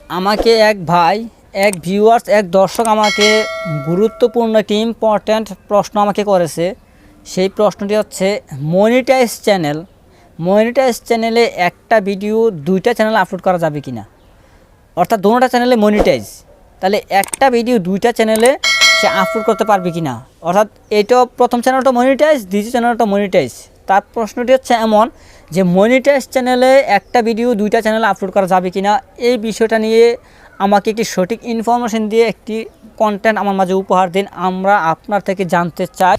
আমাকে এক ভাই, এক ভিউয়ার্স, এক দর্শক আমাকে গুরুত্বপূর্ণ একটি ইম্পর্ট্যান্ট প্রশ্ন আমাকে করেছে। সেই প্রশ্নটি হচ্ছে, মনিটাইজ চ্যানেলে একটা ভিডিও দুইটা চ্যানেলে আপলোড করা যাবে কি না, অর্থাৎ দুটোটা চ্যানেলে মনিটাইজ, তাহলে একটা ভিডিও দুইটা চ্যানেলে সে আপলোড করতে পারবে কি না, অর্থাৎ এইটা প্রথম চ্যানেলটা মনিটাইজ, দ্বিতীয় চ্যানেলটা মনিটাইজ। তার প্রশ্নটি হচ্ছে এমন যে মনিটাইজ চ্যানেলে একটা ভিডিও দুইটা চ্যানেলে আপলোড করা যাবে কি না, এই বিষয়টা নিয়ে আমাকে একটি সঠিক ইনফরমেশন দিয়ে একটি কন্টেন্ট আমার মাঝে উপহার দিন। আমরা আপনার থেকে জানতে চাই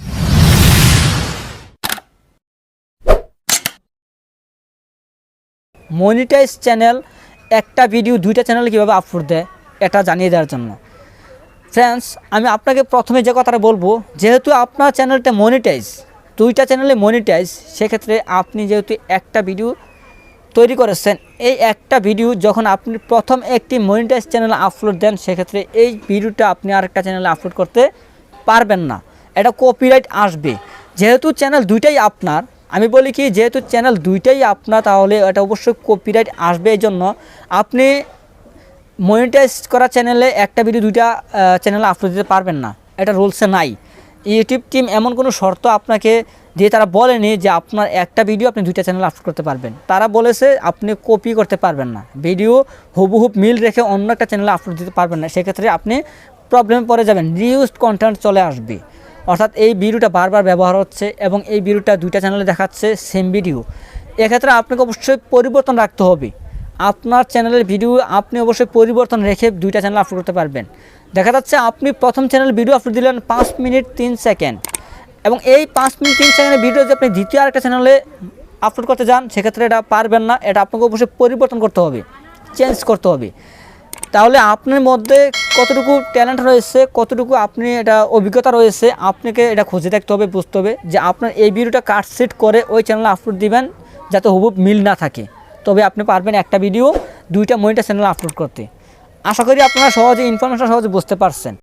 মনিটাইজ চ্যানেল একটা ভিডিও দুইটা চ্যানেলে কীভাবে আপলোড দেয়, এটা জানিয়ে দেওয়ার জন্য। ফ্রেন্ডস, আমি আপনাকে প্রথমে যে কথাটা বলবো, যেহেতু আপনার চ্যানেলটা মনিটাইজ, দুইটা চ্যানেলে মনিটাইজ, সেক্ষেত্রে আপনি যেহেতু একটা ভিডিও তৈরি করেছেন, এই একটা ভিডিও যখন আপনি প্রথম একটি মনিটাইজ চ্যানেলে আপলোড দেন, সেক্ষেত্রে এই ভিডিওটা আপনি আরেকটা চ্যানেলে আপলোড করতে পারবেন না, এটা কপিরাইট আসবে। যেহেতু চ্যানেল দুইটাই আপনার, আমি বলি কি, যেহেতু চ্যানেল দুইটাই আপনার, তাহলে এটা অবশ্যই কপিরাইট আসবে। এই জন্য আপনি মনিটাইজ করা চ্যানেলে একটা ভিডিও দুইটা চ্যানেলে আপলোড দিতে পারবেন না, এটা রুলসে নাই। ইউটিউব টিম এমন কোনো শর্ত আপনাকে দিয়ে তারা বলেনি যে আপনার একটা ভিডিও আপনি দুইটা চ্যানেলে আপলোড করতে পারবেন। তারা বলেছে আপনি কপি করতে পারবেন না, ভিডিও হুবহুব মিল রেখে অন্য একটা চ্যানেলে আপলোড দিতে পারবেন না, সেক্ষেত্রে আপনি প্রবলেমে পড়ে যাবেন, রিউজড কন্টেন্ট চলে আসবে। অর্থাৎ এই ভিডিওটা বারবার ব্যবহার হচ্ছে এবং এই ভিডিওটা দুইটা চ্যানেলে দেখাচ্ছে সেম ভিডিও, এক্ষেত্রে আপনাকে অবশ্যই পরিবর্তন রাখতে হবে। আপনার চ্যানেলের ভিডিও আপনি অবশ্যই পরিবর্তন রেখে দুইটা চ্যানেল আপলোড করতে পারবেন। দেখা যাচ্ছে আপনি প্রথম চ্যানেল ভিডিও আপলোড দিলেন 5 মিনিট 3 সেকেন্ড, এবং এই 5 মিনিট 3 সেকেন্ডের ভিডিও যদি আপনি দ্বিতীয় আরেকটা চ্যানেলে আপলোড করতে যান, সেক্ষেত্রে এটা পারবেন না, এটা আপনাকে অবশ্যই পরিবর্তন করতে হবে, চেঞ্জ করতে হবে। তাহলে আপনার মধ্যে কতটুকু ট্যালেন্ট রয়েছে, কতটুকু আপনি এটা অভিজ্ঞতা রয়েছে, আপনাকে এটা খুঁজে দেখতে হবে, বুঝতে হবে যে আপনার এই ভিডিওটা কাটসেট করে ওই চ্যানেলে আপলোড দিবেন, যাতে হুবহুব মিল না থাকে, তবে আপনি পারবেন একটা ভিডিও দুইটা মনিটাইজ চ্যানেলে আপলোড করতে। আশা করি আপনারা সহজে ইনফরমেশন সহজে বুঝতে পারছেন।